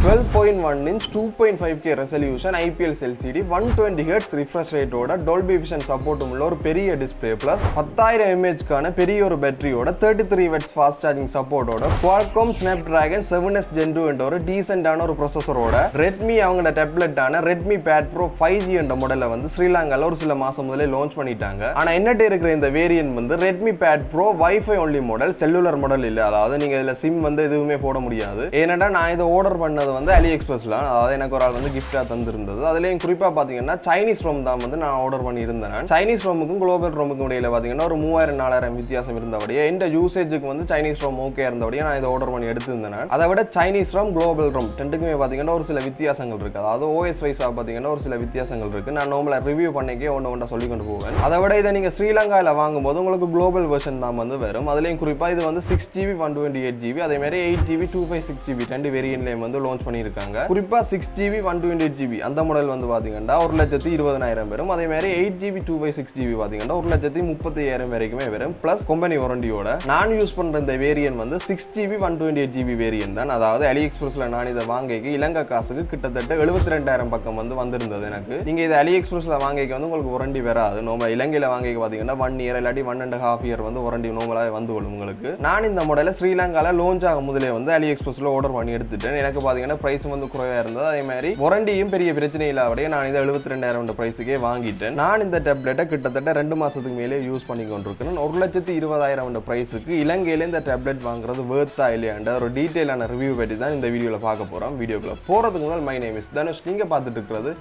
12.1 inch 2.5K resolution IPS LCD 120Hz refresh rate ஓட Dolby Vision support உள்ள ஒரு பெரிய டிஸ்ப்ளே பிளஸ் 10000 mAh கான பெரிய ஒரு பேட்டரியோட 33 watts fast charging support ஓட Qualcomm Snapdragon 7S Gen 2 என்ற ஒரு டீசென்ட்டான ஒரு ப்ராசஸரோட Redmi அவங்களோட டேப்லெட்டான Redmi Pad Pro 5G என்ற மாடலை வந்து ஸ்ரீலங்கால ஒரு சில மாசம் முதல்ல லான்ச் பண்ணிட்டாங்க. ஆனா என்னட்ட இருக்கிற இந்த வேரியன்ட் வந்து Redmi Pad Pro Wi-Fi only model, cellular model இல்ல. அதாவது நீங்க இதுல சிம் வந்து எதுவுமே போட முடியாது. ஏனடா நான் இதை ஆர்டர் பண்ணது வந்து AliExpressல, அதாவது எனக்கு ஒரு ஆள் வந்து கிஃப்டா தந்திருந்தது. அதுலயும் குறிப்பா பாத்தீங்கன்னா சைனீஸ் ரோம் தான் வந்து நான் ஆர்டர் பண்ணி இருந்தேன். சைனீஸ் ரோமுக்கும் குளோபல் ரோமுக்கும் இடையில பாத்தீங்கன்னா ஒரு 3000-4000 வித்தியாசம் இருந்தபடியே இந்த யூசேஜுக்கு வந்து சைனீஸ் ரோம் ஓகே இருந்தபடியே நான் இதை ஆர்டர் பண்ணி எடுத்திருந்தேன். அதை விட சைனீஸ் ரோம் குளோபல் ரோம் ரெண்டுக்குமே பாத்தீங்கன்னா ஒரு சில வித்தியாசங்கள் இருக்கு. அதாவது OS வைஸா பாத்தீங்கன்னா ஒரு சில வித்தியாசங்கள் இருக்கு. நான் நார்மலா ரிவ்யூ பண்ணிக்கே ஒன்று சொல்லி கொண்டு போவேன். அதை விட இதை நீங்க ஸ்ரீலங்காவில் வாங்கும்போது உங்களுக்கு குளோபல் வெர்ஷன் தான் வந்து வரும். அதுலயும் குறிப்பா இது வந்து 6GB 128GB அதே மாதிரி 8GB 256GB ரெண்டு வேரியன்ட்லயும் வந்து லான்ச் பண்ணியிருக்காங்க. குறிப்பா 6GB 128GB அந்த மாடல் வந்து பாத்தீங்கன்னா 1,20,000 வரும். அதே மாதிரி 8GB 256GB பாத்தீங்கன்னா 1,30,000 வரைக்குமே வரும். பிளஸ் கம்பெனி வாரண்டியோட. நான் யூஸ் பண்ற இந்த வேரியன்ட் வந்து 6GB 128GB வேரியன்ட் தான். அதாவது AliExpressல நான் இதை வாங்கிக்க இலங்கை காசுக்கு கிட்டத்தட்ட 72,000 பக்கம் வந்து வந்திருந்தது எனக்கு. நீங்க இதை AliExpressல வாங்கிக்க வந்து உங்களுக்கு வாரண்டி வராது. நம்ம இலங்கையில வாங்கிக்க பாத்தீங்கன்னா 1 year இல்லாட்டி 1.5 year வந்து வாரண்டி நார்மலாவே வந்து கொள்ளும் உங்களுக்கு. நான் இந்த மாடலை ஸ்ரீலங்கால லான்ச் ஆகும் முதலே வந்து AliExpressல ஆர்டர் பண்ணி எடுத்துட்டேன். எனக்கு பாத்தீங்கன்னா பிரைஸ் வந்து குறைவா இருந்தது. அதே மாதிரி வாரண்டியும் பெரிய பிரச்சனை இல்லாதபடியே நான் இதை 72,000 பிரைஸுக்கே வாங்கிட்டேன். நான் இந்த டேப்லெட்டை கிட்டத்தட்ட 2 மாசத்துக்கு மேலே யூஸ் பண்ணி கொண்டிருக்கேன். 1,20,000 பிரைஸுக்கு இலங்கையில இந்த டேப்லெட் வாங்குறது வேர்த்தா இல்லையாண்ட ஒரு டீட்டெயிலான ரிவ்யூ பற்றி தான் இந்த வீடியோல பார்க்க போறோம். வீடியோக்குள்ள போறதுக்கு முதல் மை நேம் இஸ் தனுஷ். நீங்க பார்த்துட்டு இருக்கிறது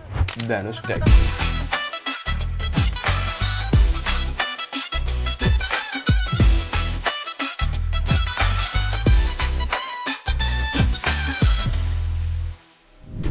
தனுஷ் டெக்.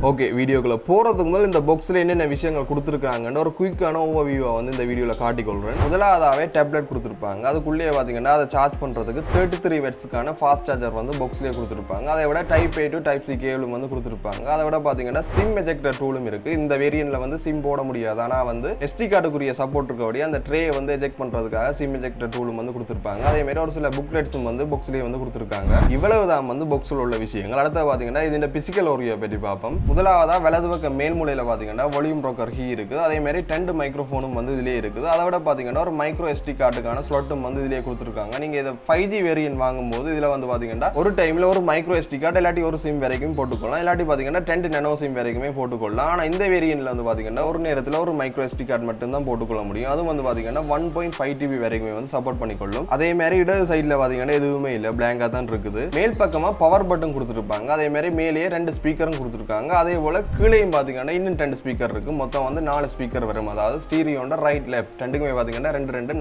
ஓகே, வீடியோக்குள்ள போறதுக்கு முதல் இந்த பாக்ஸ்ல என்னென்ன விஷயங்கள் கொடுத்துருக்காங்கன்னு ஒரு குயிக்கான ஓவர்வியூவை வந்து இந்த வீடியோல காட்டிக்கொள்றேன். முதலாவதாவே டேப்லெட் கொடுத்துருப்பாங்க. அதுக்குள்ளேயே பாத்தீங்கன்னா அதை சார்ஜ் பண்றதுக்கு 33 வாட்ஸ்க்கான ஃபாஸ்ட் சார்ஜர் வந்து பாக்ஸ்லேயே கொடுத்துருப்பாங்க. அதை விட type A to type C கேபிளும் வந்து கொடுத்துருப்பாங்க. அதை விட பாத்தீங்கன்னா சிம் எஜெக்டர் டூலும் இருக்கு. இந்த வேரியன்ட்ல வந்து சிம் போட முடியாது. ஆனா வந்து SD கார்டுக்குரிய சப்போர்ட் இருக்கக்கூடிய அந்த ட்ரே வந்து எஜெக்ட் பண்றதுக்காக சிம் எஜெக்டர் டூலும் வந்து கொடுத்துருப்பாங்க. அதே மாதிரி ஒரு சில புக்லெட்ஸும் வந்து பாக்ஸ்லேயே வந்து கொடுத்துருக்காங்க. இவ்வளவுதான் வந்து பாக்ஸ்ல உள்ள விஷயங்கள். அடுத்து பாத்தீங்கன்னா இது பிசிக்கல் ஓரியை பற்றி பார்ப்போம். முதலாவதா வலது பக்க மேல் மூலையில பாத்தீங்கன்னா வால்யூம் ப்ரோக்கர் கீ இருக்குது. அதே மாதிரி 2 மைக்ரோஃபோனும் வந்து இதுலயே இருக்குது. அதை விட பாத்தீங்கன்னா ஒரு மைக்ரோ SD கார்டுக்கான ஸ்லாட்டும் வந்து இதுலயே கொடுத்துருக்காங்க. நீங்க இதை 5G வேரியன்ட் வாங்கும்போது இதுல வந்து பாத்தீங்கன்னா ஒரு டைம்ல ஒரு மைக்ரோ SD கார்டு இல்லாட்டி ஒரு சிம் வரைக்கும் போட்டுக்கொள்ளலாம். இல்லாட்டி பாத்தீங்கன்னா 10 நானோ சிம் வரைக்குமே போட்டுக்கொள்ளலாம். ஆனா இந்த வேரியன்ட்ல வந்து பாத்தீங்கன்னா ஒரு நேரத்துல ஒரு மைக்ரோ SD கார்டு மட்டும் தான் போட்டுக்கொள்ள முடியும். அது வந்து பாத்தீங்கன்னா 1.5 TB வரைக்குமே வந்து சப்போர்ட் பண்ணிக்கொள்ளும். அதே மாதிரி இடது சைட்ல பாத்தீங்கன்னா எதுவுமே இல்ல, பிளாங்கா தான் இருக்குது. மேல் பக்கமா பவர் பட்டன் கொடுத்துருப்பாங்க. அதே மாதிரி மேலேயே 2 ஸ்பீக்கரும் கொடுத்துருக்காங்க. அதே போல கீழேயும் பாத்தீங்கன்னா இன்னும் 2 ஸ்பீக்கர் இருக்கு. மொத்தம் வந்து 4 ஸ்பீக்கர் வரும். அதாவது ஸ்டீரியோட ரைட் லெஃப்ட் ரெண்டுக்குமே பாத்தீங்கன்னா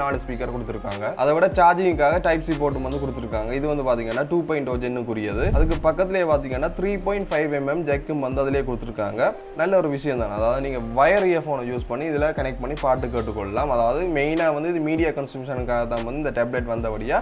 4 ஸ்பீக்கர் கொடுத்துருக்காங்க. அதை விட சார்ஜிங்காக டைப் C போர்ட்டும் வந்து கொடுத்துருக்காங்க. இது வந்து பாத்தீங்கன்னா 2.0 ஜென்னுக்குரியது. அதுக்கு பக்கத்திலேயே பாத்தீங்கன்னா 3.5mm ஜெக்கும் வந்து அதிலே கொடுத்துருக்காங்க. நல்ல ஒரு விஷயம் தான். அதாவது நீங்க வயர் இயர்ஃபோனை யூஸ் பண்ணி இதுல கனெக்ட் பண்ணி பாட்டு கேட்டுக்கொள்ளலாம். அதாவது மெயினா வந்து இது மீடியா கன்சம்ஷனுக்காக தான் வந்து இந்த டேப்லெட் வந்தபடியா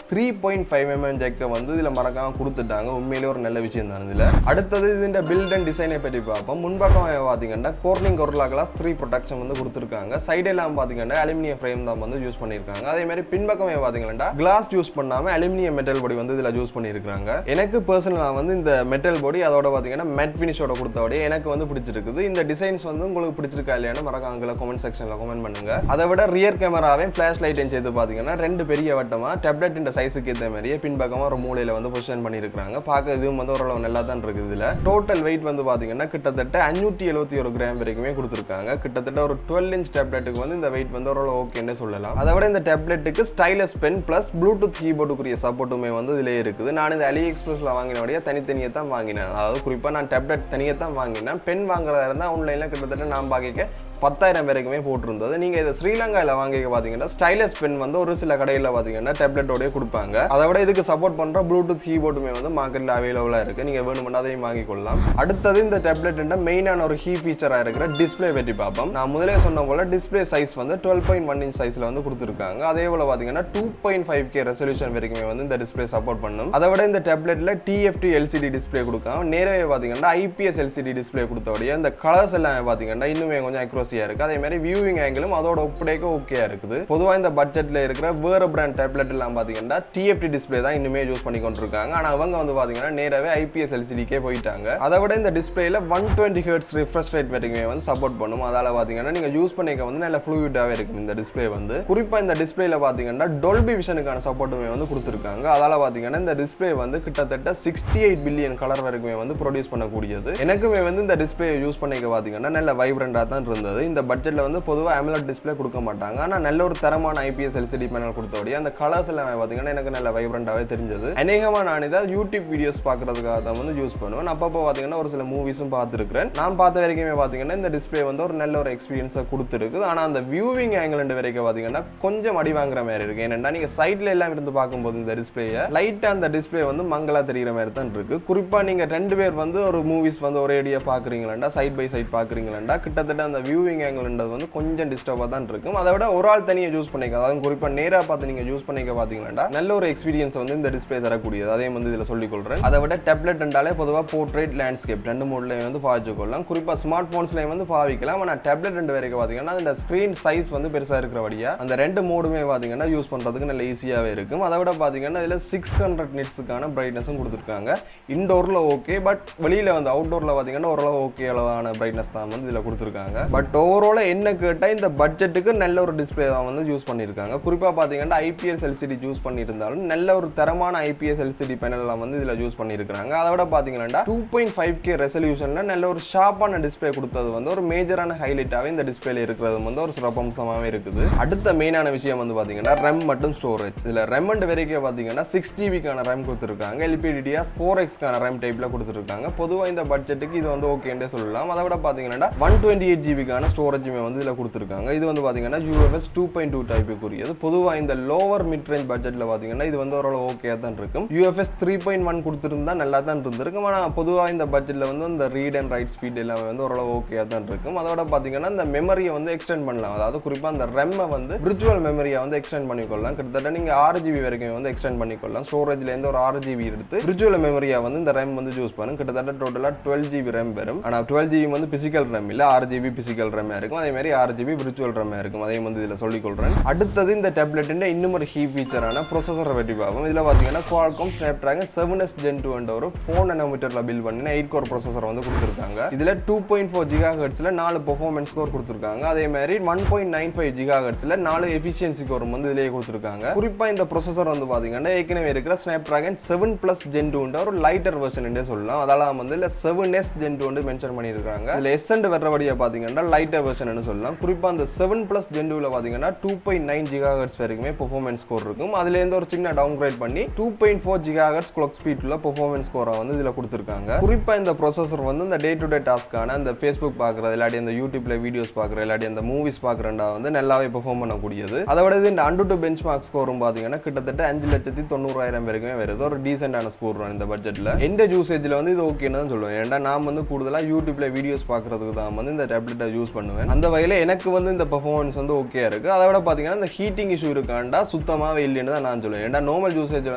3.5mm ஜெக்கை வந்து இதுல மறக்காம கொடுத்துட்டாங்க. உண்மையிலே ஒரு நல்ல விஷயம் தான். இதுல அடுத்தது இந்த பில்ட் அண்ட் டிசைனை பற்றி பார்ப்போம். முன்பக்கம் பாத்தீங்கன்னா கோர்னிங் கொர்லா கிளாஸ் 3 ப்ரொடெக்ஷன் வந்து கொடுத்துருக்காங்க. சைடெல்லாம் பாத்தீங்கன்னா அலுமினியம் ஃப்ரேம் தான் வந்து யூஸ் பண்ணியிருக்காங்க. அதே மாதிரி பின்பக்கமே பாத்தீங்கன்னா கிளாஸ் யூஸ் பண்ணாம அலுமினியம் மெட்டல் பாடி வந்து இதுல யூஸ் பண்ணியிருக்காங்க. எனக்கு பர்சனலா வந்து இந்த மெட்டல் பாடி அதோட பாத்தீங்கன்னா மேட் ஃபினிஷோட கொடுத்தபடியே எனக்கு வந்து பிடிச்சிருக்குது. இந்த டிசைன்ஸ் வந்து உங்களுக்கு பிடிச்சிருக்கா இல்லையான்னு மறக்காம கமெண்ட் செக்ஷன்ல கமெண்ட் பண்ணுங்க. அதை விட ரியர் கேமராவே ஃபிளாஷ் லைட்டையும் சேர்த்து பாத்தீங்கன்னா 2 பெரிய வட்டமா டேப்லெட் இந்த சைஸுக்கு ஏற்ற மாதிரியே பின்பக்கமா ஒரு மூலையில வந்து பொசிஷன் பண்ணியிருக்காங்க. பார்க்க இதுவும் வந்து ஓரளவு நல்லா தான் இருக்குது. இதுல டோட்டல் வெயிட் வந்து பாத்தீங்கன்னா கிட்டத்தட்ட 571 கிராம் வரைக்குமே கொடுத்துருக்காங்க. கிட்டத்தட்ட ஒரு 12 inch டேப்லெட்டுக்கு வந்து இந்த வெயிட் வந்து ஓரளவு ஓகேன்னு சொல்லலாம். அதை விட இந்த டேப்லெட்டுக்கு ஸ்டைலஸ் பென் பிளஸ் ப்ளூடூத் கீபோர்டுக்குரிய சப்போர்ட்டுமே வந்து இதுல இருக்குது. நான் இந்த AliExpressல வாங்கினபடியா தனித்தனியே தான் வாங்கினேன். அதாவது குறிப்பா நான் டேப்லெட் தனியே தான் வாங்கினேன். பென் வாங்குறதா இருந்தா ஆன்லைன்ல கிட்டத்தட்ட நான் பாக்கிக்க 10,000 வரைக்குமே போட்டிருந்தது. நீங்க இதை ஸ்ரீலங்கால வாங்கிக்க பாத்தீங்கன்னா ஸ்டைலஸ் பென் வந்து ஒரு சில கடையில பாத்தீங்கன்னா டேப்லெட்டோடய கொடுப்பாங்க. அதை விட இதுக்கு சப்போர்ட் பண்ற ப்ளூடூத் கீபோர்டுமே வந்து மார்க்கெட்ல அவைலபிளா இருக்கு. நீங்க வேணும்னா அதையும் வாங்கிக் கொள்ளலாம். அடுத்தது இந்த டேப்லெட் மெயினான ஒரு கீ ஃபீச்சரா இருக்கிற டிஸ்பிளே பற்றி பார்ப்போம். நான் முதலே சொன்ன போல டிஸ்பிளே சைஸ் வந்து 12.1 inch சைஸ்ல வந்து கொடுத்துருக்காங்க. அதே போல பாத்தீங்கன்னா 2.5K ரெசல்யூஷன் வரைக்குமே வந்து இந்த டிஸ்பிளே சப்போர்ட் பண்ணும். அதை விட இந்த டேப்லெட்ல TFT LCD டிஸ்பிளே கொடுக்காம நேரவே பாத்தீங்கன்னா IPS LCD டிஸ்பிளே கொடுத்தோடைய இந்த கலர்ஸ் எல்லாம் பாத்தீங்கன்னா இன்னுமே கொஞ்சம் அக்யூரஸியா இருக்கு. அதே மாதிரி வியூவிங் ஆங்கிளும் அதோட ஒப்படைக்க ஓகேயா இருக்குது. பொதுவாக இந்த பட்ஜெட்ல இருக்கிற வேற பிராண்ட் டேப்லெட் எல்லாம் பாத்தீங்கன்னா டிஎஃப்டி டிஸ்பிளே தான் இன்னுமே யூஸ் பண்ணி கொண்டிருக்காங்க. ஆனா அவங்க வந்து பாத்தீங்கன்னா நேராவே ஐபிஎஸ் எல்சிடிக்கே போயிட்டாங்க. அதை விட இந்த டிஸ்பிளேல 120 Hz ரிஃப்ரெஷ் ரேட் வரைக்குமே வந்து சப்போர்ட் பண்ணும். அதால பாத்தீங்கன்னா நீங்க யூஸ் பண்ணிக்க வந்து நல்ல ஃப்ளூயிடாவே இருக்கும் இந்த டிஸ்பிளே வந்து. குறிப்பா இந்த டிஸ்பிளேல பாத்தீங்கன்னா டொல்பி விஷனுக்கான சப்போர்ட்டுமே வந்து கொடுத்துருக்காங்க. அதால பாத்தீங்கன்னா இந்த டிஸ்பிளே வந்து கிட்டத்தட்ட 68 பில்லியன் கலர் வரைக்குமே வந்து ப்ரொடியூஸ் பண்ணக்கூடியது. எனக்குமே வந்து இந்த டிஸ்பிளே யூஸ் பண்ணிக்க பாத்தீங்கன்னா நல்ல வைப்ரண்டா தான் இருந்தது. இந்த பட்ஜெட்ல வந்து பொதுவா AMOLED டிஸ்பிளே கொடுக்க மாட்டாங்க. ஆனா நல்ல ஒரு தரமான ஐபிஎஸ் எல்சிடி பேனல் கொடுத்தோடைய அந்த கலர்ஸ் எல்லாம் பாத்தீங்கன்னா எனக்கு நல்ல வைப்ரண்டாவே தெரிஞ்சது. அநேகமா நான் இதை யூடியூப் வீடியோஸ் பாக்குறதுக்காக தான் வந்து யூஸ் பண்ணுவேன். அப்பப்போ பாத்தீங்கன்னா ஒரு சில மூவிஸும் பார்த்துருக்கேன். நான் பார்த்த வரைக்குமே பாத்தீங்கன்னா இந்த டிஸ்பிளே வந்து ஒரு நல்ல ஒரு எக்ஸ்பீரியன்ஸை கொடுத்துருக்கு. ஆனா அந்த வியூவிங் ஆங்கிள் வரைக்கும் பாத்தீங்கன்னா கொஞ்சம் அடி வாங்குற மாதிரி இருக்கு. ஏன்னா நீங்க சைட்ல எல்லாம் இருந்து பார்க்கும்போது இந்த டிஸ்பிளேயை லைட்டா அந்த டிஸ்பிளே வந்து மங்களா தெரிகிற மாதிரி தான் இருக்கு. குறிப்பா நீங்க ரெண்டு பேர் வந்து ஒரு மூவிஸ் வந்து ஒரே அடியா பாக்குறீங்களா, சைட் பை சைட் பாக்குறீங்களா, கிட்டத்தட்ட அந்த வியூவிங் ஆங்கிள் வந்து கொஞ்சம் டிஸ்டர்பா தான் இருக்கும். அதை விட ஒரு ஆள் தனியாக யூஸ் பண்ணிக்க, அதாவது குறிப்பா நேரா பார்த்து நீங்க யூஸ் பண்ணிக்க பாத்தீங்கன்னா நல்ல ஒரு எக்ஸ்பீரியன்ஸ் வந்து இந்த டிஸ்பிளே தரக்கூடியது. அதே வந்து இதுல சொல்லிக் கொள்றேன். அதை விட டேப்லெட் என்றாலே பொதுவாக போர்ட்ரேட், லேண்ட்ஸ்கேப் ரெண்டு மோட்லயும் வந்து பாவிச்சுக்கொள்ளலாம். குறிப்பா ஸ்மார்ட் போன்ஸ்லயும் வந்து பாவிக்கலாம். ஆனா டேப்லெட் ரெண்டு வரைக்கும் பாத்தீங்கன்னா இந்த ஸ்கிரீன் சைஸ் வந்து பெருசா இருக்கிறபடியா அந்த ரெண்டு மோடுமே பாத்தீங்கன்னா யூஸ் பண்றதுக்கு நல்ல ஈஸியாவே இருக்கும். அதை விட பாத்தீங்கன்னா இதுல 600 நிட்ஸுக்கான பிரைட்னஸும் கொடுத்துருக்காங்க. இன்டோர்ல ஓகே, பட் வெளியில வந்து அவுட்டோர்ல பாத்தீங்கன்னா ஓரளவு ஓகே அளவான பிரைட்னஸ் தான் வந்து இதுல கொடுத்துருக்காங்க. பட் ஓவரால் என்ன கேட்டா இந்த பட்ஜெட்டுக்கு நல்ல ஒரு டிஸ்பிளே தான் வந்து யூஸ் பண்ணியிருக்காங்க. குறிப்பா பாத்தீங்கன்னா ஐபிஎஸ் எல்சிடி யூஸ் பண்ணியிருந்தாலும் நல்ல ஒரு தரமான ஐபிஎஸ் எல்சிடி பேனல் எல்லாம் வந்து இதுல யூஸ் பண்ணியிருக்காங்க. அதை விட பாத்தீங்கன்னா 2.5K ரெசல்யூஷன்ல நல்ல ஒரு ஷார்ப்பான டிஸ்பிளே கொடுத்தது வந்து ஒரு மேஜரான ஹைலைட்டாவே இந்த டிஸ்பிளேல இருக்கிறது வந்து ஒரு சிறப்பம்சமாவே இருக்குது. அடுத்த மெயினான விஷயம் வந்து பாத்தீங்கன்னா RAM மற்றும் ஸ்டோரேஜ். இதுல RAM அண்ட் வரைக்கும் பாத்தீங்கன்னா 6GB RAM கொடுத்துருக்காங்க. LPDDR4X RAM டைப்ல கொடுத்துருக்காங்க. பொதுவாக இந்த பட்ஜெட்டுக்கு இது வந்து ஓகேன்னு சொல்லலாம். அதை விட பாத்தீங்கன்னா 128GB ஸ்டோரேஜுமே வந்து இதுல கொடுத்துருக்காங்க. இது வந்து பாத்தீங்கன்னா UFS 2.2 டைப்புக்குரியது. பொதுவாக இந்த லோவர் மிட் ரேஞ்ச் பட்ஜெட்ல பாத்தீங்கன்னா இது வந்து ஓரளவு ஓகே தான் இருக்கும். UFS 3.1 கொடுத்துருந்தா நல்லா தான் இருந்திருக்கும். ஆனா பொதுவாக இந்த பட்ஜெட்ல வந்து இந்த ரீட் அண்ட் ரைட் ஸ்பீட் எல்லாமே வந்து ஓரளவு ஓகே தான் இருக்கும். அதோட பாத்தீங்கன்னா இந்த மெமரியை வந்து எக்ஸ்டெண்ட் பண்ணலாம். அதாவது குறிப்பா இந்த RAM வந்து விர்ச்சுவல் மெமரியை வந்து எக்ஸ்டெண்ட் பண்ணிக்கொள்ளலாம். கிட்டத்தட்ட நீங்க 6GB வரைக்கும் வந்து எக்ஸ்டெண்ட் பண்ணிக்கொள்ளலாம். ஸ்டோரேஜ்ல இருந்து ஒரு 6GB எடுத்து விர்ச்சுவல் மெமரியா வந்து இந்த RAM வந்து யூஸ் பண்ணும். கிட்டத்தட்ட டோட்டலா 12GB RAM வரும். ஆனா 12GB வந்து பிசிக்கல் RAM இல்ல, 6GB பிசிக்கல் RAM இருக்கும். அதே மாதிரி 6GB விர்ச்சுவல் RAM இருக்கும். அதே வந்து இதுல சொல்லிக் கொள்றேன். அடுத்தது இந்த டேப்லெட்டின் இன்னும் ஒரு கீ ஃபீச்சரான ப்ரோசஸரை பற்றி பார்ப்போம். இதுல பாத்தீங்கன்னா Qualcomm Snapdragon 7S Gen 2 என்ற ஒரு 4 nanometerல பில்ட் பண்ணின 8 கோர் ப்ரோசஸர் வந்து கொடுத்திருக்காங்க. இதுல 2.4 GHz 4 பெர்ஃபார்மன்ஸ் கோர் கொடுத்திருக்காங்க. அதே மாதிரி 1.95 GHz 4 எஃபிஷியன்சி கோர் வந்து இதிலேயே கொடுத்திருக்காங்க. குறிப்பா இந்த ப்ரோசஸர் வந்து பாத்தீங்கன்னா ஏற்கனவே இருக்கிற Snapdragon 7+ Gen 2 என்ற ஒரு லைட்டர் வெர்ஷன் என்றே சொல்லலாம். அதெல்லாம் வந்து இல்ல 7S Gen 2 வந்து மென்ஷன் பண்ணியிருக்காங்க. இதுல S அண்ட் வர்றபடியா பாத்தீங்கன்னா லைட்டர் வெர்ஷன் சொல்லலாம். குறிப்பா அந்த 7+ Gen 2ல பாத்தீங்கன்னா 2.9 GHz வரைக்குமே பெர்ஃபார்மன்ஸ் கோர் இருக்கும். அதுல இருந்து ஒரு சின்ன டவுன் கிரேட் பண்ணி 2.4 GHz கிளாக் ஸ்பீட்ல பெர்ஃபார்மன்ஸ் கோரை வந்து இதுல கொடுத்திருக்காங்க. குறிப்பா இந்த ப்ரோசஸர் வந்து இந்த டே டு டே டாஸ்க்கான அந்த Facebook பாக்குறது, இல்லாட்டி அந்த யூடியூப்ல வீடியோஸ் பாக்குறது, இல்லாட்டி அந்த மூவிஸ் பாக்குறேன்டா வந்து நல்லாவே பெர்ஃபார்ம் பண்ணக்கூடியது. அதை விட இது இந்த AnTuTu பெஞ்ச்மார்க் ஸ்கோரும் பாத்தீங்கன்னா கிட்டத்தட்ட 5,90,000 வரைக்குமே வருது. ஒரு டீசென்டான ஸ்கோர் தான் இந்த பட்ஜெட்ல. எந்த யூசேஜ்ல வந்து இது ஓகேன்னு தான் சொல்லுவேன். ஏன்னா நான் வந்து கூடுதலா யூடியூப்ல வீடியோஸ் பாக்குறதுக்கு தான் வந்து இந்த டேப்லெட்டை யூஸ் பண்ணுவேன். அந்த வகையில எனக்கு வந்து இந்த பெர்ஃபார்மன்ஸ் வந்து ஓகே இருக்கு. அதை விட பாத்தீங்கன்னா இந்த ஹீட்டிங் இஷ்யூ இருக்காண்டா சுத்தமாவே இல்லைன்னு தான் நான் சொல்லுவேன். ஏன்னா நார்மல் யூசேஜ்ல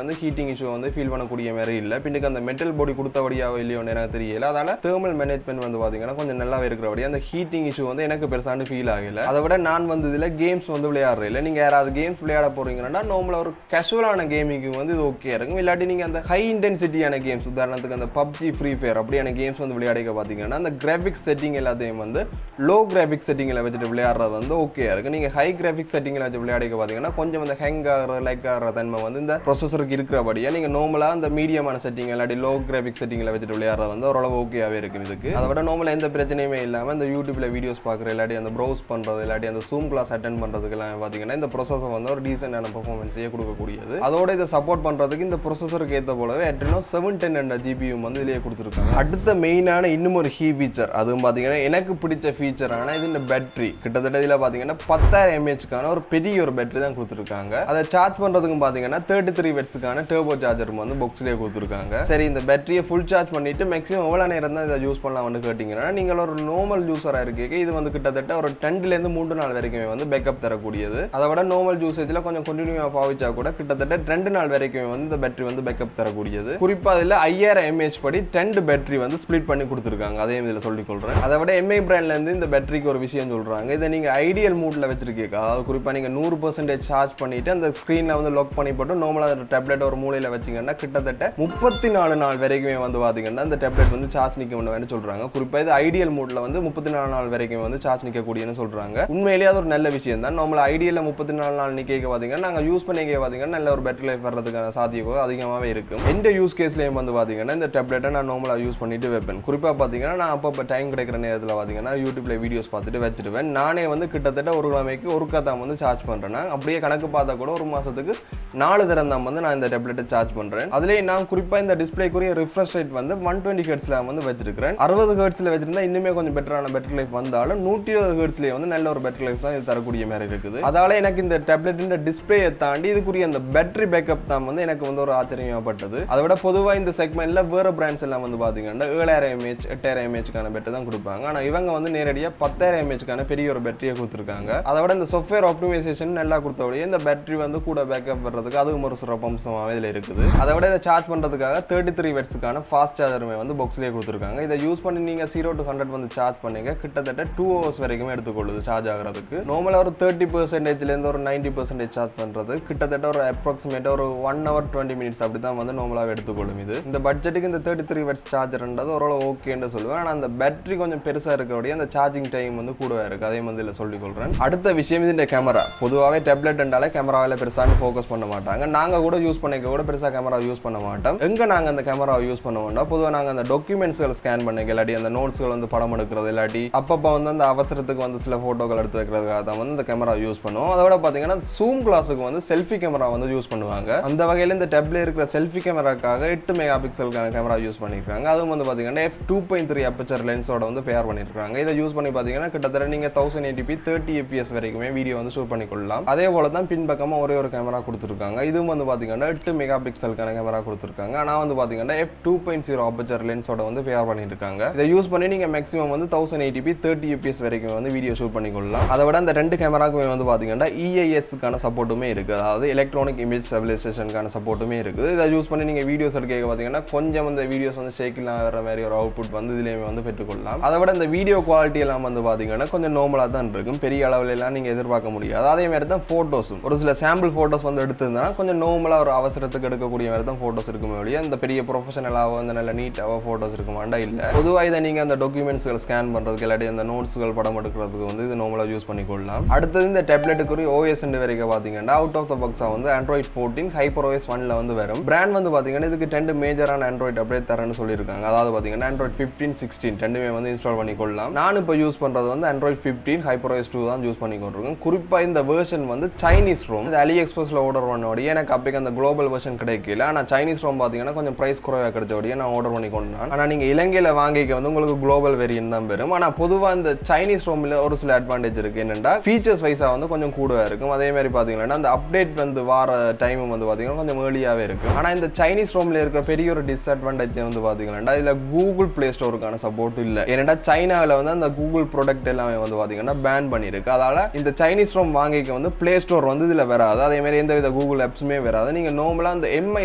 வந்து ஹீட்டிங் இஷ்யூ வந்து ஃபீல் பண்ணக்கூடிய மாதிரி இல்ல. பின்னுக்கு அந்த மெட்டல் பாடி கொடுத்தபடியாவோ இல்லையோன்னு எனக்கு தெரியல. அதனால தெர்மல் மேனேஜ்மெண்ட் வந்து பாத்தீங்கன்னா கொஞ்சம் நல்லாவே இருக்கிறபடி அந்த ஹீட்டிங் இஷ்யூ வந்து எனக்கு பெருசான ஃபீல் ஆகல. அதை விட நான் வந்து இதுல கேம்ஸ் வந்து விளையாடுறேன் இல்ல. நீங்க யாராவது கேம்ஸ் விளையாட போறீங்கன்னா நார்மலா ஒரு கேஷுவலான கேமிங்க்கு வந்து இது ஓகே இருக்கும். இல்லாட்டி நீங்க அந்த ஹை இன்டென்சிட்டியான கேம்ஸ், உதாரணத்துக்கு அந்த PUBG, Free Fire அப்படியான கேம்ஸ் வந்து விளையாடிக்க பாத்தீங்கன்னா அந்த கிராபிக்ஸ் செட்டிங் எல்லாத்தையும் வந்து லோ கிராபிக்ஸ் செட்டிங்ல வச்சுட்டு விளையாடுறது வந்து ஓகே இருக்கு. நீங்க ஹை கிராபிக்ஸ் செட்டிங்ல வச்சு விளையாடிக்க பாத்தீங்கன்னா கொஞ்சம் அந்த ஹேங் ஆகிற லைக் ஆகிற தன்மை வந்து இந்த ப்ரொசஸருக்கு இருக்கிறபடியா நீங்க நார்மலா அந்த மீடியமான செட்டிங் இல்லாட்டி லோ கிராபிக்ஸ் செட்டிங்ல வச்சுட்டு விளையாடுறது வந்து ஓரளவு ஓகேயாவே இருக்கு இதுக்கு. அதை விட நார்மலா எந்த பிரச்சனையுமே இல்லாம இந்த யூடியூப்ல வீடியோஸ் பாக்குற, இல்லாட்டி அந்த ப்ரௌஸ் பண்றது, இல்லாட்டி அந்த Zoom கிளாஸ் அட்டென்ட் பண்றதுக்கு எல்லாம் பாத்தீங்கன்னா இந்த ப்ரொசஸர் வந்து ஒரு டீசென்டான பெர்ஃபார்மன்ஸையே கொடுக்கக்கூடியது. அதோட இதை சப்போர்ட் பண்றதுக்கு இந்த ப்ரொசஸருக்கு ஏற்ற போலவே Adreno 710 என்ற GPU வந்து இதுலயே கொடுத்துருக்காங்க. அடுத்த மெயினான இன்னும் ஒரு கீ ஃபீச்சர், அதுவும் பாத்தீங்கன்னா எனக்கு பிடிச்ச ஃபீச்சரான இது இந்த பேட்டரி. கிட்டத்தட்ட இதுல பாத்தீங்கன்னா 10,000 mAh ஒரு பெரிய ஒரு பேட்டரி தான் கொடுத்துருக்காங்க. அதை சார்ஜ் பண்றதுக்கு பாத்தீங்கன்னா 33 Watts டர்போ சார்ஜர் வந்து பாக்ஸ்லயே கொடுத்துருக்காங்க. சரி, இந்த பேட்டரியை ஃபுல் சார்ஜ் பண்ணிட்டு மேக்ஸிமம் எவ்வளவு நேரம் தான் இதை யூஸ் பண்ணலாம்னு கேட்டீங்கன்னா நீங்கள் ஒரு நார்மல் யூஸரா இருக்கீங்க இது வந்து கிட்டத்தட்ட ஒரு 10 ல இருந்து 3 நாள் வரைக்குமே வந்து பேக்கப் தரக்கூடியது. அதை விட நார்மல் யூசேஜ்ல கொஞ்சம் கண்டினியூவா பாவிச்சா கூட கிட்டத்தட்ட 2 நாள் வரைக்கும் வந்து இந்த பேட்டரி வந்து பேக்கப் தரக்கூடியது. குறிப்பா இதுல 5000 mAh படி 2 பேட்டரி வந்து ஸ்பிளிட் பண்ணி கொடுத்துருக்காங்க. அதையும் இதுல சொல்லிக் கொள்றேன். அதை விட MI பிராண்ட்ல இருந்து இந்த பேட்டரிக்கு ஒரு விஷயம் சொல்றாங்க. இதை நீங்க ஐடியல் மூட்ல வச்சிருக்கீங்க, அதாவது குறிப்பா நீங்க 100% சார்ஜ் பண்ணிட்டு அந்த ஸ்கிரீன்ல வந்து லாக் பண்ணி போட்டு நார்மலா டேப்லெட் ஒரு மூலையில வச்சீங்கன்னா கிட்டத்தட்ட 34 நாள் வரைக்குமே வந்து பாத்தீங்கன்னா அந்த டேப்லெட் வந்து சார்ஜ் நிக்க முடியும்னு சொல்றாங்க. குறிப்பா இது ஐடியல் மூட்ல வந்து 34 நாள் வரைக்கும் வந்து சார்ஜ் நிக்க கூடியன்னு சொல்றாங்க. உண்மையிலேயே அது ஒரு நல்ல விஷயம் தான். நார்மலா ஐடியல்ல 34 நாள் நிக்க பாத்தீங்கன்னா நாங்க யூஸ் பண்ணிக்க பாத்தீங்கன்னா நல்ல ஒரு பேட்டரி லைஃப் வர்றதுக்கான சாத்தியம் அதிகமாவே இருக்கும். எந்த யூஸ் கேஸ்லயும் வந்து பாத்தீங்கன்னா இந்த டேப்லெட்டை நான் நார்மலா யூஸ் பண்ணிட்டு வைப்பேன். குறிப்பா பாத்தீங்கன்னா நான் அப்பப்போ டைம் கிடைக்கிற நேரத்தில் பாத்தீங்கன்னா யூடியூப்ல வீடியோஸ் பார்த்துட்டு வச்சிருவேன். நானே வந்து கிட்டத்தட்ட ஒரு கிழமைக்கு ஒருக்கா தான் வந்து சார்ஜ் பண்றேன். அப்படியே கணக்கு பார்த்தா கூட ஒரு மாசத்துக்கு 4 தரம் தான் வந்து நான் இந்த டேப்லெட்டை சார்ஜ் பண்றேன். அதுலேயே நான் குறிப்பா இந்த டிஸ்பிளேக்குரிய ரிஃப்ரெஷ் ரேட் வந்து 120 ஹெர்ட்ஸ்ல வந்து வச்சிருக்கேன். 60 ஹெர்ட்ஸ்ல வச்சிருந்தா இன்னுமே கொஞ்சம் பெட்டரான பேட்டரி லைஃப் வந்தாலும் 120 ஹெர்ட்ஸ்லயே வந்து நல்ல ஒரு பேட்டரி லைஃப் தான் இது தரக்கூடிய மாதிரி இருக்குது. அதால எனக்கு இந்த டேப்லெட்டின் டிஸ்பிளேயை தாண்டி இதுக்குரிய அந்த பேட்டரி பேக்கப் தான் வந்து எனக்கு வந்து ஒரு ஆச்சரியப்பட்டது. அதை விட பொதுவா இந்த செக்மெண்ட்ல வேற பிராண்ட்ஸ் எல்லாம் வந்து பாத்தீங்கன்னா 7000 mAh 8000 mAhக்கான பேட்டரி தான் கொடுப்பாங்க. ஆனா இவங்க வந்து நேரடியா 10000 mAhக்கான பெரிய ஒரு பேட்டரியை கொடுத்துருக்காங்க. அதை விட இந்த சாஃப்ட்வேர் ஆப்டிமைசேஷன் நல்லா கொடுத்தபடியே இந்த பேட்டரி வந்து கூட பேக்கப் வர்றதுக்கு அதுவும் ஒரு சிறப்பம்சமாகவே இதில் இருக்குது. அதை விட இதை சார்ஜ் பண்றதுக்காக 33 வாட்ஸ்க்கான ஃபாஸ்ட் சார்ஜருமே வந்து பாக்ஸ்லேயே கொடுத்துருக்காங்க. இதை யூஸ் பண்ணி நீங்க 0 to 100 வந்து சார்ஜ் பண்ணீங்க கிட்டத்தட்ட 2 hours வரைக்குமே எடுத்துக்கொள்ளுது சார்ஜ் ஆகிறதுக்கு. நார்மலா ஒரு 30% இருந்து ஒரு 90% சார்ஜ் பண்றது கிட்டத்தட்ட ஒரு அப்ராக்சிமேட்டா ஒரு 1 hour 20 minutes அப்படி தான் வந்து நார்மலாக எடுத்துக்கொள்ளும். இது இந்த பட்ஜெட்டுக்கு இந்த 33 வாட்ஸ் சார்ஜர்ன்றது ஓரளவு ஓகேன்னு சொல்லுவேன். ஆனால் அந்த பேட்டரி கொஞ்சம் பெருசா இருக்கக்கூடிய அந்த சார்ஜிங் டைம் வந்து கூடவே இருக்கு. அதே மாதிரி இதில் சொல்லிக் கொள்றேன். அடுத்த விஷயம் இந்த கேமரா. பொதுவாகவே டேப்லெட் என்றாலே கேமராவில் பெருசாக ஃபோக்கஸ் பண்ண மாட்டாங்க. நாங்க கூட யூஸ் பண்ணிக்க கூட பெருசா கேமரா யூஸ் பண்ண மாட்டோம். எங்க நாங்க அந்த கேமராவை யூஸ் பண்ணுவோம்னா பொதுவாக நாங்க அந்த டாக்குமெண்ட்ஸ்களை ஸ்கேன் பண்ணிக்க இல்லாட்டி அந்த நோட்ஸ்கள் வந்து படம் எடுக்கிறது இல்லாட்டி அப்பப்போ வந்து அந்த அவசரத்துக்கு வந்து சில போட்டோக்கள் எடுத்து வைக்கிறதுக்காக தான் வந்து இந்த கேமரா யூஸ் பண்ணுவோம். அதோட பாத்தீங்கன்னா ஜூம் கிளாஸுக்கு வந்து செல்ஃபி கேமரா வந்து யூஸ் பண்ணுவாங்க. அந்த வகையில் இந்த டேப்ல இருக்கிற செல்ஃபி கேமராக்காக 8 மெகா பிக்சலுக்கான கேமரா யூஸ் பண்ணிருக்காங்க. அதுவும் வந்து பாத்தீங்கன்னா f2.3 அப்பச்சர் லென்ஸோட வந்து பேர் பண்ணிருக்காங்க. இதை யூஸ் பண்ணி பாத்தீங்கன்னா கிட்டத்தட்ட நீங்க 1080p 30 fps வரைக்குமே வீடியோ வந்து ஷூட் பண்ணிக்கொள்ளலாம். அதே போல தான் பின்பக்கமா ஒரே ஒரு கேமரா கொடுத்துருக்காங்க. இதுவும் வந்து பாத்தீங்கன்னா 8 மெகா பிக்சலுக்கான கேமரா கொடுத்துருக்காங்க. ஆனால் வந்து பாத்தீங்கன்னா f2.0 அப்பச்சர் லென்ஸோட வந்து பேர் பண்ணிருக்காங்க. இதை யூஸ் பண்ணி நீங்க மேக்ஸிமம் வந்து 1080p 30 fps வரைக்கும் வந்து வீடியோ ஷூட் பண்ணிக்கொள்ளலாம். அதை விட அந்த ரெண்டு கேமராக்குமே வந்து பாத்தீங்கன்னா EIS-க்கான சப்போர்ட்டுமே இருக்கு. அதாவது எலக்ட்ரானிக் இமேஜ் ஸ்டெபிலைசேஷனுக்கான சப்போர்ட்டுமே இருக்குது. இதை யூஸ் பண்ணி நீங்க வீடியோஸ் எடுக்க பாத்தீங்கன்னா கொஞ்சம் அந்த வீடியோஸ் வந்து ஷேக்கிலாம் வர மாதிரி ஒரு அவுட்புட் வந்து இதுலயுமே வந்து பெற்றுக்கொள்ளலாம். அதை விட இந்த வீடியோ குவாலிட்டி எல்லாம் வந்து பாத்தீங்கன்னா கொஞ்சம் நார்மலா தான் இருக்கும். பெரிய அளவுல எல்லாம் நீங்க எதிர்பார்க்க முடியாது. அதே மாதிரி தான் போட்டோஸும் ஒரு சில சாம்பிள் போட்டோஸ் வந்து எடுத்திருந்தா கொஞ்சம் நார்மலா ஒரு அவசரத்துக்கு எடுக்கக்கூடிய மாதிரி தான் போட்டோஸ் இருக்குமே ஒழிய இந்த பெரிய ப்ரொஃபஷனலாவோ அந்த நல்ல நீட்டாவோ போட்டோஸ் இருக்குமாண்டா இல்ல. பொதுவாக இதை நீங்க அந்த டாக்குமெண்ட்ஸ்கள் ஸ்கேன் பண்றதுக்கு இல்லாட்டி அந்த நோட்ஸ்கள் படம் எடுக்கிறதுக்கு வந்து இது நார்மலா யூஸ் பண்ணிக்கொள்ளலாம். அடுத்தது இந்த டேப்லெட்டுக்கு OS வரைக்கும் பாத்தீங்கன்னா அவுட் ஆஃப் த பாக்ஸா வந்து Android 14 HyperOS 1ல வந்து வரும். பிராண்ட் வந்து பாத்தீங்கன்னா இதுக்கு 2 மேஜரான Android அப்டேட் தரேன்னு சொல்லியிருக்காங்க. அதாவது பாத்தீங்கன்னா Android 15 16 ரெண்டுமே வந்து இன்ஸ்டால் பண்ணிக்கொள்ளலாம். நான் இப்போ யூஸ் பண்றது வந்து Android 15 HyperOS 2 தான் யூஸ் பண்ணிக்கொண்டிருக்கேன். குறிப்பா இந்த வெர்ஷன் வந்து சைனீஸ் ரோம். இந்த AliExpressல ஆர்டர் பண்ணோடய எனக்கு அப்பக்கு அந்த குளோபல் வெர்ஷன் கிடைக்கல. ஆனா சைனீஸ் ரோம் பாத்தீங்கன்னா கொஞ்சம் பிரைஸ் குறைவா கிடைச்சோடய நான் ஆர்டர் பண்ணி கொண்டேன். ஆனா நீங்க இலங்கையில வாங்கிக்க வந்து உங்களுக்கு குளோபல் வேரியன்ட் தான் வரும். ஆனா பொதுவா இந்த சைனீஸ் ரோம்ல ஒரு சில அட்வான்டேஜ் இருக்கு. என்னன்னா ஃபீச்சர்ஸ் வைஸா வந்து கொஞ்சம் கூடவா இருக்கும். அதே மாதிரி பாத்தீங்கன்னா அந்த அப்டேட் வந்து வார டைம் வந்து பாத்தீங்கன்னா கொஞ்சம் ஏர்லியாவே இருக்கு. ஆனா இந்த சைனீஸ் ரோம்ல இருக்க பெரிய ஒரு டிஸ்அட்வான்டேஜ் வந்து பாத்தீங்கன்னா இதுல கூகுள் பிளே ஸ்டோருக்கான சப்போர்ட் இல்ல. ஏன்னா சைனால வந்து அந்த கூகுள் ப்ராடக்ட் எல்லாமே வந்து பாத்தீங்கன்னா பேன் பண்ணிருக்கு. அதால இந்த சைனீஸ் ரோம் வாங்கிக்க வந்து பிளே ஸ்டோர் வந்து இதுல வராது. அதே மாதிரி எந்த வித கூகுள் ஆப்ஸுமே வராது. நீங்க நார்மலா அந்த MI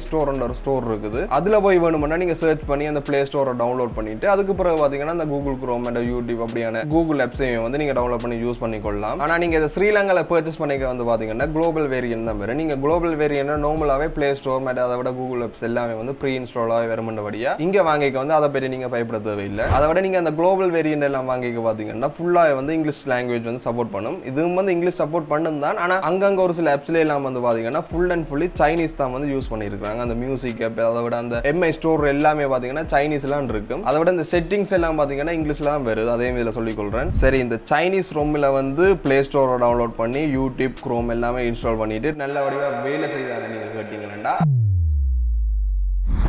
ஸ்டோர்ன்ற ஒரு ஸ்டோர் இருக்குது. அதுல போய் வேணும்னா நீங்க சர்ச் பண்ணி அந்த பிளே ஸ்டோரை டவுன்லோட் பண்ணிட்டு அதுக்கு பிறகு பாத்தீங்கன்னா அந்த கூகுள் குரோம் அண்ட் யூடியூப் அப்படியான கூகுள் ஆப்ஸையும் வந்து நீங்க டவுன்லோட் பண்ணி யூஸ் பண்ணிக்கொள்ளலாம். ஆனா நீங்க இதை ஸ்ரீலங்கால பர்ச்சேஸ் பண்ணிக்க வந்து பாத்தீங்கன்னா குளோபல் வேரியன்ட் தான் வரும். நீங்க குளோபல் வேரியன்ட் நார்மலாவே பிளே ஸ்டோர் மற்றும் அதை விட கூகுள் ஆப்ஸ் எல்லாமே வந்து ப்ரீ இன்ஸ்டாலாக வரும்ன்றபடியா இங்க வாங்கிக்க வந்து அதை பற்றி நீங்க பயப்பட தேவையில்லை. அதை விட நீங்க அந்த குளோபல் வேரியன்ட் எல்லாம் வாங்கிக்க பாத்தீங்கன்னா ஃபுல்லாக வந்து இங்கிலீஷ் லாங்குவேஜ் வந்து சப்போர்ட் பண்ணும். இதுவும் வந்து இங்கிலீஷ் சப்போர்ட் பண்ணும் தான். ஆனா அங்கங்க ஒரு சில ஆப்ஸ்ல எல்லாம் வந்து பாத்தீங்கன்னா ஃபுல் அண்ட் ஃபுல்லி சைனீஸ் தான் வந்து யூஸ் பண்ணிருக்காங்க. அந்த மியூசிக் ஆப் அதை விட அந்த MI ஸ்டோர் எல்லாமே பாத்தீங்கன்னா சைனீஸ்லாம் இருக்கும். அதை விட இந்த செட்டிங்ஸ் எல்லாம் பாத்தீங்கன்னா இங்கிலீஷ்ல தான் வருது. அதே மாதிரி சொல்லிக் கொள்றேன். சரி, இந்த சைனீஸ் ரோம்ல வந்து பிளே ஸ்டோரை டவுன்லோட் பண்ணி யூடியூப் குரோம் எல்லாமே இன்ஸ்டால் பண்ணிட்டு நல்ல வடிவா வேலை செய்தாங்க. நீங்க கேட்டீங்கன்னா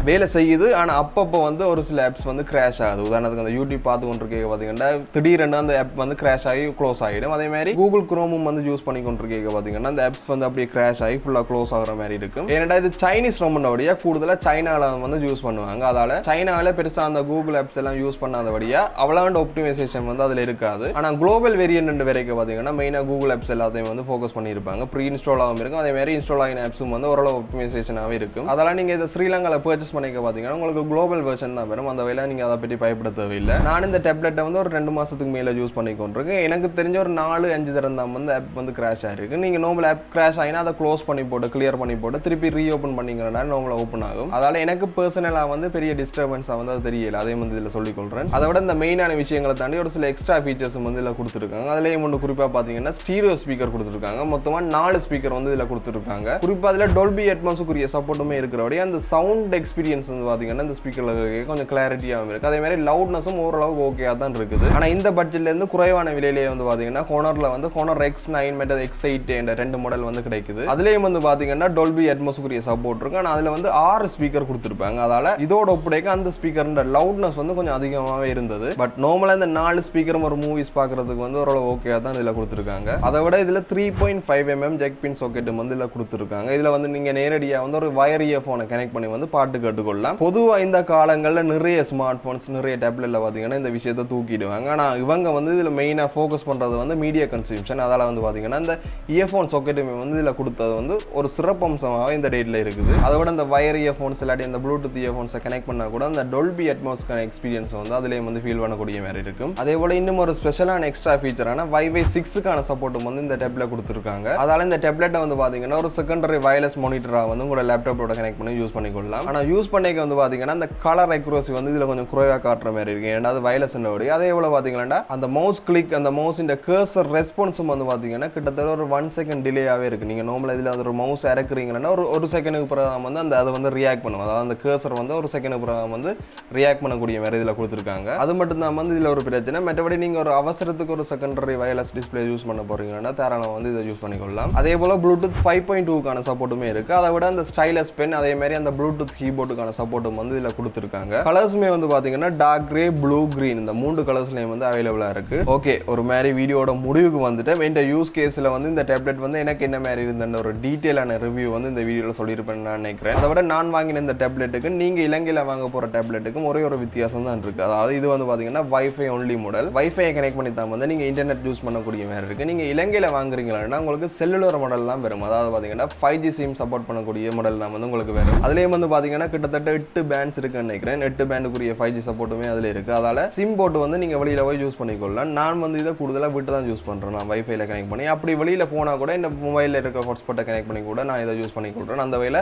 வேலை செய்யுது. ஆனால் அப்பப்போ வந்து ஒரு சில ஆப்ஸ் வந்து கிராஷ் ஆகுது. உதாரணத்துக்கு அந்த யூடியூப் பார்த்து கொண்டிருக்கே பார்த்தீங்கன்னா திடீரென்று அந்த ஆப் வந்து கிராஷ் ஆகி க்ளோஸ் ஆகிடும். அதே மாதிரி கூகுள் குரோமும் வந்து யூஸ் பண்ணி கொண்டிருக்கே பார்த்தீங்கன்னா அந்த ஆப்ஸ் வந்து அப்படியே கிராஷ் ஆகி ஃபுல்லாக க்ளோஸ் ஆகிற மாதிரி இருக்கும். ஏன்னா இது சைனீஸ் ரோமனோடைய கூடுதலாக சைனாவில் வந்து யூஸ் பண்ணுவாங்க. அதால சைனாவில் பெருசாக அந்த கூகுள் ஆப்ஸ் எல்லாம் யூஸ் பண்ணாதபடியா அவ்வளோண்டு ஆப்டிமைசேஷன் வந்து அதில் இருக்காது. ஆனால் குளோபல் வேரியன்ட் வரைக்கும் பார்த்தீங்கன்னா மெயினாக கூகுள் ஆப்ஸ் எல்லாத்தையும் வந்து ஃபோக்கஸ் பண்ணியிருப்பாங்க. ப்ரீ இன்ஸ்டால் ஆகும் இருக்கும். அதே மாதிரி இன்ஸ்டால் ஆகின ஆப்ஸும் வந்து ஓரளவு ஆப்டிமைசேஷனாகவே இருக்கும். அதெல்லாம் நீங்கள் இதை ஸ்ரீலங்காவில் பர்ச்சேஸ் பர்ச்சேஸ் பண்ணிக்க பார்த்தீங்கன்னா உங்களுக்கு குளோபல் வெர்ஷன் தான் வரும். அந்த வகையில் நீங்கள் அதை பற்றி பயப்பட தேவையில்லை. நான் இந்த டேப்லெட்டை வந்து ஒரு 2 மாதத்துக்கு மேலே யூஸ் பண்ணிக்கொண்டிருக்கேன். எனக்கு தெரிஞ்ச ஒரு 4-5 தரம் தான் வந்து ஆப் வந்து கிராஷ் ஆகிருக்கு. நீங்கள் நார்மல் ஆப் கிராஷ் ஆகினா அதை க்ளோஸ் பண்ணி போட்டு கிளியர் பண்ணி போட்டு திருப்பி ரீஓப்பன் பண்ணிக்கிறனால நார்மலாக ஓப்பன் ஆகும். அதால் எனக்கு பர்சனலாக வந்து பெரிய டிஸ்டர்பன்ஸாக வந்து அது தெரியல. அதே வந்து இதில் சொல்லிக்கொள்கிறேன். அதை விட இந்த மெயினான விஷயங்களை தாண்டி ஒரு சில எக்ஸ்ட்ரா ஃபீச்சர்ஸ் வந்து இதில் கொடுத்துருக்காங்க. அதுலேயும் ஒன்று குறிப்பாக பார்த்தீங்கன்னா ஸ்டீரியோ ஸ்பீக்கர் கொடுத்துருக்காங்க. மொத்தமாக 4 ஸ்பீக்கர் வந்து இதில் கொடுத்துருக்காங்க. குறிப்பாக அதில் டொல்பி அட்மாஸுக்குரிய சப்போர்ட்டுமே இருக்கிறபடியே அந்த சவுண்ட் எக்ஸ்பீரியன்ஸ் வந்து பார்த்தீங்கன்னா இந்த ஸ்பீக்கரில் கொஞ்சம் கிளாரிட்டியாகவும் இருக்குது. அதே மாதிரி லவுட்னஸும் ஓரளவுக்கு ஓகேயாக தான் இருக்குது. ஆனால் இந்த பட்ஜெட்லேருந்து குறைவான விலையிலேயே வந்து பார்த்தீங்கன்னா ஹோனரில் வந்து ஹோனர் X9 மற்றும் X8 என்ற 2 மாடல் வந்து கிடைக்குது. அதுலேயும் வந்து பார்த்தீங்கன்னா டொல்பி அட்மாஸுக்குரிய சப்போர்ட் இருக்கு. ஆனால் அதில் வந்து 6 ஸ்பீக்கர் கொடுத்துருப்பாங்க. அதால் இதோட ஒப்படைக்க அந்த ஸ்பீக்கர்ன்ற லவுட்னஸ் வந்து கொஞ்சம் அதிகமாகவே இருந்தது. பட் நார்மலாக இந்த 4 ஸ்பீக்கரும் ஒரு மூவிஸ் பார்க்குறதுக்கு வந்து ஓரளவு ஓகேயாக தான் இதில் கொடுத்துருக்காங்க. அதை விட இதில் 3.5 mm ஜெக் பின் சாக்கெட் வந்து இதில் கொடுத்துருக்காங்க. இதில் வந்து நீங்கள் நேரடியாக வந்து ஒரு வயர் இயர்ஃபோனை கனெக்ட் பண்ணி வந்து பாட்டு கேட்டுக்கொள்ளலாம். பொதுவாக இந்த காலங்களில் நிறைய ஸ்மார்ட் ஃபோன்ஸ் நிறைய டேப்லெட்டில் பார்த்தீங்கன்னா இந்த விஷயத்தை தூக்கிடுவாங்க. ஆனால் இவங்க வந்து இதில் மெயினாக ஃபோக்கஸ் பண்ணுறது வந்து மீடியா கன்சம்ஷன். அதால் வந்து பார்த்தீங்கன்னா இந்த இயர்ஃபோன் சாக்கெட்டுமே வந்து இதில் கொடுத்தது வந்து ஒரு சிறப்பம்சமாக இந்த டேட்டில் இருக்குது. அதை விட இந்த வயர் இயர்ஃபோன்ஸ் இல்லாட்டி இந்த ப்ளூடூத் இயர்ஃபோன்ஸை கனெக்ட் பண்ணால் கூட அந்த டொல்பி அட்மாஸ்க்கான எக்ஸ்பீரியன்ஸ் வந்து அதிலேயே வந்து ஃபீல் பண்ணக்கூடிய மாதிரி இருக்கும். அதே போல் இன்னும் ஒரு ஸ்பெஷலான எக்ஸ்ட்ரா ஃபீச்சரான Wi-Fi 6க்கான சப்போர்ட்டும் வந்து இந்த டேப்லெட் கொடுத்துருக்காங்க. அதால் இந்த டேப்லெட்டை வந்து பார்த்தீங்கன்னா ஒரு செகண்டரி வயர்லெஸ் மானிட்டராக வந்து உங்களோட லேப்டாப்போட கனெக்ட் பண்ணி யூஸ் பண்ணிக்கொள்ளலாம். ஆனால் யூஸ் பண்ணிக்க வந்து பார்த்தீங்கன்னா அந்த கலர் அக்யூரசி வந்து இதில் கொஞ்சம் குறைவாக காட்டுற மாதிரி இருக்கு. ஏன்னா அது வயர்லெஸ் ஓடி அதே போல் பார்த்தீங்கன்னா அந்த மவுஸ் கிளிக் அந்த மவுஸ் இந்த கர்சர் ரெஸ்பான்ஸும் வந்து பார்த்தீங்கன்னா கிட்டத்தட்ட ஒரு 1 செகண்ட் டிலேயாகவே இருக்குது. நீங்கள் நார்மலாக இதில் ஒரு மவுஸ் இறக்குறீங்கன்னா ஒரு செகண்டுக்கு பிறகு வந்து அந்த அதை வந்து ரியாக்ட் பண்ணும். அதாவது அந்த கர்சர் வந்து ஒரு செகண்டுக்கு பிறகு வந்து ரியாக்ட் பண்ணக்கூடிய மாதிரி இதில் கொடுத்துருக்காங்க. அது மட்டும் தான் வந்து இதில் ஒரு பிரச்சனை. மற்றபடி நீங்கள் ஒரு அவசரத்துக்கு ஒரு செகண்டரி வயர்லெஸ் டிஸ்பிளே யூஸ் பண்ண போறீங்கன்னா தாராளமாக வந்து இதை யூஸ் பண்ணிக்கொள்ளலாம். அதே போல் ப்ளூடூத் 5.2க்கான சப்போர்ட்டுமே இருக்குது. அதை விட அந்த ஸ்டைலஸ் பென் அதே மாதிரி அந்த ப்ளூடூத் கீபோர்டுக்கான சப்போர்ட்டும் வந்து இதில் கொடுத்துருக்காங்க. கலர்ஸுமே வந்து பார்த்தீங்கன்னா டார்க் கிரே, ப்ளூ, கிரீன் இந்த 3 கலர்ஸ்லையும் வந்து அவைலபிளாக இருக்குது. ஓகே, ஒரு மாதிரி வீடியோட முடிவுக்கு வந்துட்டு இந்த யூஸ் கேஸில் வந்து இந்த டேப்லெட் வந்து எனக்கு என்ன மாதிரி இருந்த ஒரு டீட்டெயிலான ரிவ்யூ வந்து இந்த வீடியோவில் சொல்லியிருப்பேன் நான் நினைக்கிறேன். அதை விட நான் வாங்கின இந்த டேப்லெட்டுக்கு நீங்கள் இலங்கையில் வாங்க போகிற டேப்லெட்டுக்கும் ஒரே ஒரு வித்தியாசம் தான் இருக்குது. அதாவது இது வந்து பார்த்தீங்கன்னா Wi-Fi only model. Wi-Fi connect பண்ணி தான் வந்து நீங்கள் இன்டர்நெட் யூஸ் பண்ணக்கூடிய மாதிரி இருக்குது. நீங்கள் இலங்கையில் வாங்குறீங்கன்னா உங்களுக்கு செல்லுலர் மாடல் தான் வரும். அதாவது பார்த்தீங்கன்னா 5G சிம் சப்போர்ட் பண்ணக்கூடிய மாடல் தான் வந்து உங்களுக்கு வரும். அதுலேயும் வந்து பார்த்தீங்கன்னா கிட்டத்தட்ட 8 பேண்ட்ஸ் இருக்குன்னு நினைக்கிறேன். 8 பேண்டுக்குரிய 5G சப்போர்ட்டுமே அதில் இருக்குது. அதால் சிம் போட்டு வந்து நீங்கள் வெளியில் போய் யூஸ் பண்ணிக்கொள்ளலாம். நான் வந்து இதை கூடுதலாக விட்டு தான் யூஸ் பண்ணுறேன். நான் Wi-Fiயில் கனெக்ட் பண்ணி அப்படி வெளியில் போனால் கூட இந்த மொபைலில் இருக்க ஹாட்ஸ்பாட்டை கனெக்ட் பண்ணி கூட நான் இதை யூஸ் பண்ணிக்கொள்கிறேன். அந்த வகையில்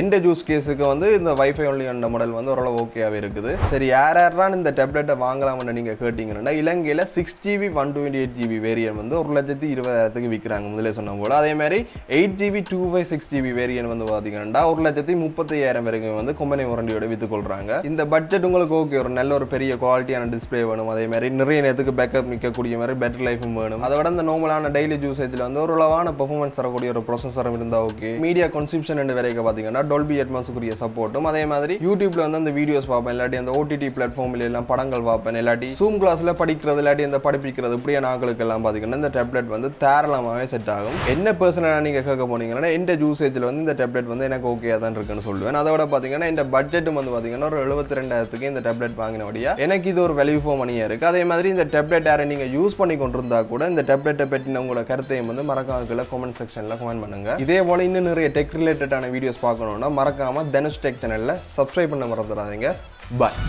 எந்த யூஸ் கேஸுக்கு வந்து இந்த Wi-Fi ஒன்லி அந்த மாடல் வந்து ஓரளவு ஓகேயாகவே இருக்குது. சரி, யாரெல்லாம் இந்த டேப்லெட்டை வாங்கலாம்னு நீங்கள் கேட்டிங்கன்னா இலங்கையில் 6GB 128GB வேரியன்ட் வந்து 1,20,000க்கு விற்கிறாங்க முதலே சொன்ன போல. அதே மாதிரி 8GB 256GB வேரியன்ட் வந்து பார்த்தீங்கன்னா 1,35,000 வரைக்கும் வந்து கம்பெனி வாரண்டியோட விற்றுக்கொள்கிறாங்க. இந்த பட்ஜெட் உங்களுக்கு ஓகே, ஒரு நல்ல ஒரு பெரிய குவாலிட்டியான டிஸ்பிளே வேணும். அதே மாதிரி நிறைய நேரத்துக்கு பேக்கப் நிற்கக்கூடிய மாதிரி பேட்டரி லைஃபும் வேணும். அதை விட இந்த நார்மலான டெய்லி யூசேஜில் வந்து ஒரு அளவான பெர்ஃபார்மன்ஸ் தரக்கூடிய ஒரு ப்ராசஸரும் இருந்தால் ஓகே. மீடியா கன்சம்ஷன் வரைக்கும் பார்த்தீங்கன்னா டொல்பி அட்மாஸுக்குரிய சப்போர்ட்டும் அதே மாதிரி யூடியூப்ல வந்து அந்த வீடியோஸ் பார்ப்பேன், இல்லாட்டி அந்த OTT பிளாட்ஃபார்மில் எல்லாம் படங்கள் பார்ப்பேன், இல்லாட்டி Zoom கிளாஸில் படிக்கிறது, இல்லாட்டி இந்த படிப்பிக்கிறது இப்படியான ஆட்களுக்கு எல்லாம் பார்த்தீங்கன்னா இந்த டேப்லெட் வந்து தாராளமாகவே செட் ஆகும். என்ன பர்சனலாக நீங்கள் கேட்க போனீங்கன்னா இந்த யூசேஜில் வந்து இந்த டேப்லெட் வந்து எனக்கு ஓகே தான் இருக்குன்னு சொல்லுவேன். அதோட பார்த்தீங்கன்னா இந்த பட்ஜெட்டும் வந்து பார்த்தீங்கன்னா ஒரு 72,000க்கு இந்த டேப்லெட் வாங்கினபடியா எனக்கு இது ஒரு வேல்யூ ஃபார் மணியாக இருக்குது. அதே மாதிரி இந்த டேப்லெட் யாரை நீங்கள் யூஸ் பண்ணி கொண்டிருந்தா கூட இந்த டேப்லெட்டை பற்றின உங்களோட கருத்தையும் வந்து மறக்காம கமெண்ட் செக்ஷனில் கமெண்ட் பண்ணுங்க. இதே போல இன்னும் நிறைய டெக் ரிலேட்டடான வீடியோஸ் பார்க்கணும்னா மறக்காம தனுஷ் டெக் சேனலில் சப்ஸ்கிரைப் பண்ண மறந்துடாதீங்க. பாய்.